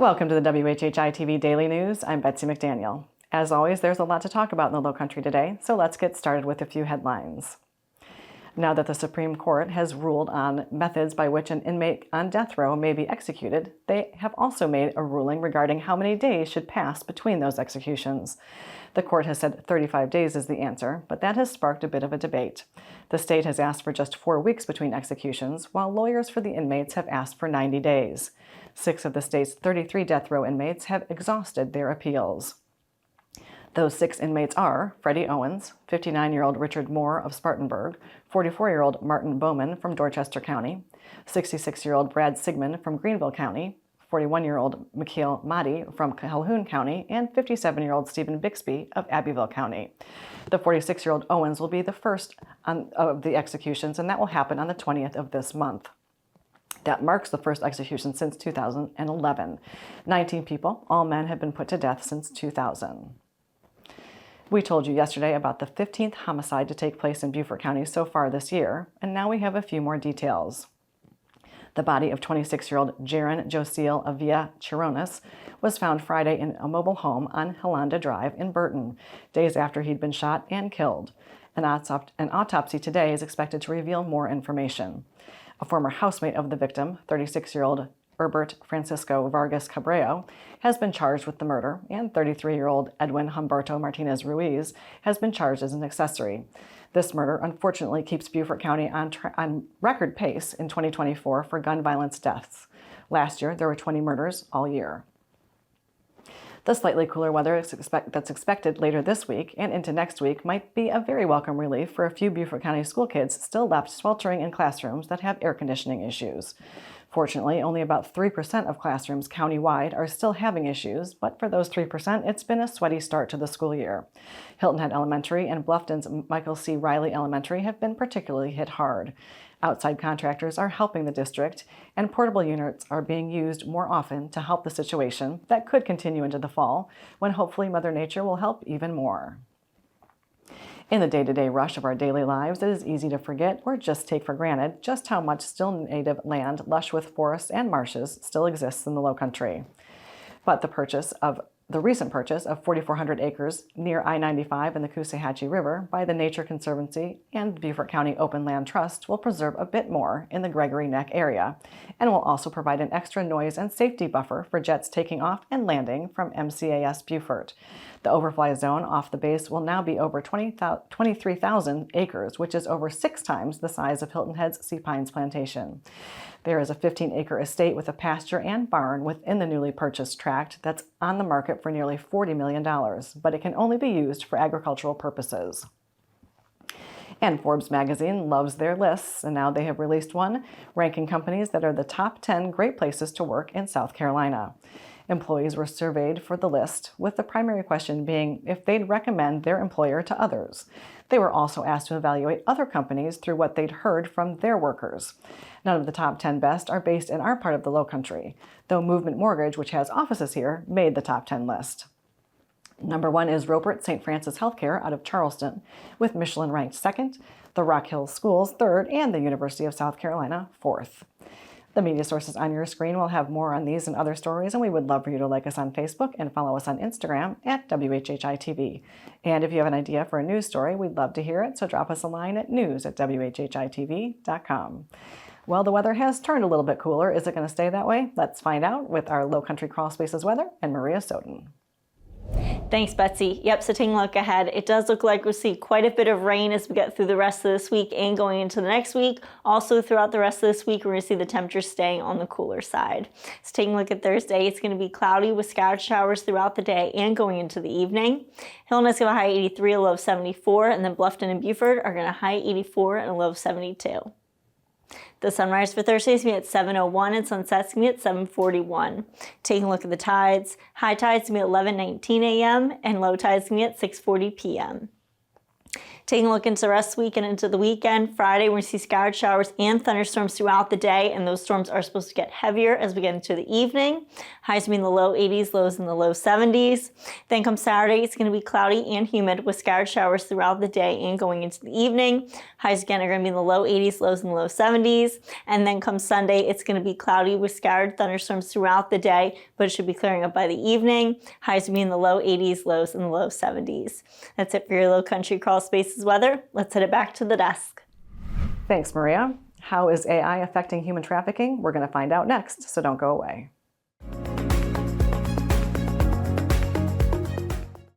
Welcome to the WHHI-TV Daily News. I'm Betsy McDaniel. As always, there's a lot to talk about in the Lowcountry today, so let's get started with a few headlines. Now that the Supreme Court has ruled on methods by which an inmate on death row may be executed, they have also made a ruling regarding how many days should pass between those executions. The court has said 35 days is the answer, but that has sparked a bit of a debate. The state has asked for just 4 weeks between executions, while lawyers for the inmates have asked for 90 days. 6 of the state's 33 death row inmates have exhausted their appeals. Those 6 inmates are Freddie Owens, 59-year-old Richard Moore of Spartanburg, 44-year-old Martin Bowman from Dorchester County, 66-year-old Brad Sigmund from Greenville County, 41-year-old Mikhail Mahdi from Calhoun County, and 57-year-old Stephen Bixby of Abbeville County. The 46-year-old Owens will be the first of the executions, and that will happen on the 20th of this month. That marks the first execution since 2011. 19 people, all men, have been put to death since 2000. We told you yesterday about the 15th homicide to take place in Beaufort County so far this year, and now we have a few more details. The body of 26-year-old Jaron Josiel of Villa Chirones was found Friday in a mobile home on Hilanda Drive in Burton, days after he'd been shot and killed. An autopsy today is expected to reveal more information. A former housemate of the victim, 36-year-old Herbert Francisco Vargas Cabrero, has been charged with the murder, and 33-year-old Edwin Humberto Martinez Ruiz has been charged as an accessory. This murder, unfortunately, keeps Beaufort County on record pace in 2024 for gun violence deaths. Last year, there were 20 murders all year. The slightly cooler weather that's expected later this week and into next week might be a very welcome relief for a few Beaufort County school kids still left sweltering in classrooms that have air conditioning issues. Fortunately, only about 3% of classrooms countywide are still having issues, but for those 3%, it's been a sweaty start to the school year. Hilton Head Elementary and Bluffton's Michael C. Riley Elementary have been particularly hit hard. Outside contractors are helping the district, and portable units are being used more often to help the situation that could continue into the fall, when hopefully Mother Nature will help even more. In the day-to-day rush of our daily lives, it is easy to forget or just take for granted just how much still native land, lush with forests and marshes, still exists in the Lowcountry. But the recent purchase of 4,400 acres near I-95 and the Coosawhatchee River by the Nature Conservancy and Beaufort County Open Land Trust will preserve a bit more in the Gregory Neck area, and will also provide an extra noise and safety buffer for jets taking off and landing from MCAS Beaufort. The overfly zone off the base will now be over 23,000 acres, which is over 6 times the size of Hilton Head's Sea Pines plantation. There is a 15-acre estate with a pasture and barn within the newly purchased tract that's on the market for nearly $40 million, but it can only be used for agricultural purposes. And Forbes magazine loves their lists, and now they have released one ranking companies that are the top 10 great places to work in South Carolina. Employees were surveyed for the list, with the primary question being if they'd recommend their employer to others. They were also asked to evaluate other companies through what they'd heard from their workers. None of the top 10 best are based in our part of the Lowcountry, though Movement Mortgage, which has offices here, made the top 10 list. Number 1 is Rupert St. Francis Healthcare out of Charleston, with Michelin ranked 2nd, the Rock Hill Schools 3rd, and the University of South Carolina 4th. The media sources on your screen will have more on these and other stories, and we would love for you to like us on Facebook and follow us on Instagram at WHHI-TV. And if you have an idea for a news story, we'd love to hear it, so drop us a line at news@WHHITV.com. Well, the weather has turned a little bit cooler. Is it going to stay that way? Let's find out with our Lowcountry Crawl Spaces weather and Maria Soden. Thanks, Betsy. Yep, so taking a look ahead, it does look like we'll see quite a bit of rain as we get through the rest of this week and going into the next week. Also, throughout the rest of this week, we're going to see the temperatures staying on the cooler side. So taking a look at Thursday, it's going to be cloudy with scattered showers throughout the day and going into the evening. Hilton is going to high 83, a low of 74, and then Bluffton and Beaufort are going to high 84 and a low of 72. The sunrise for Thursday is going to be at 7:01 and sunset's going to be at 7:41. Taking a look at the tides, high tide's going to be at 11:19 a.m. and low tide's going to be at 6:40 p.m. Taking a look into the rest of the week and into the weekend, Friday we're going to see scattered showers and thunderstorms throughout the day, and those storms are supposed to get heavier as we get into the evening. Highs will be in the low 80s, lows in the low 70s. Then come Saturday, it's going to be cloudy and humid with scattered showers throughout the day and going into the evening. Highs again are going to be in the low 80s, lows in the low 70s. And then come Sunday, it's going to be cloudy with scattered thunderstorms throughout the day, but it should be clearing up by the evening. Highs will be in the low 80s, lows in the low 70s. That's it for your Lowcountry Crawl Spaces weather. Let's head it back to the desk. Thanks, Maria. How is AI affecting human trafficking? We're going to find out next, so don't go away.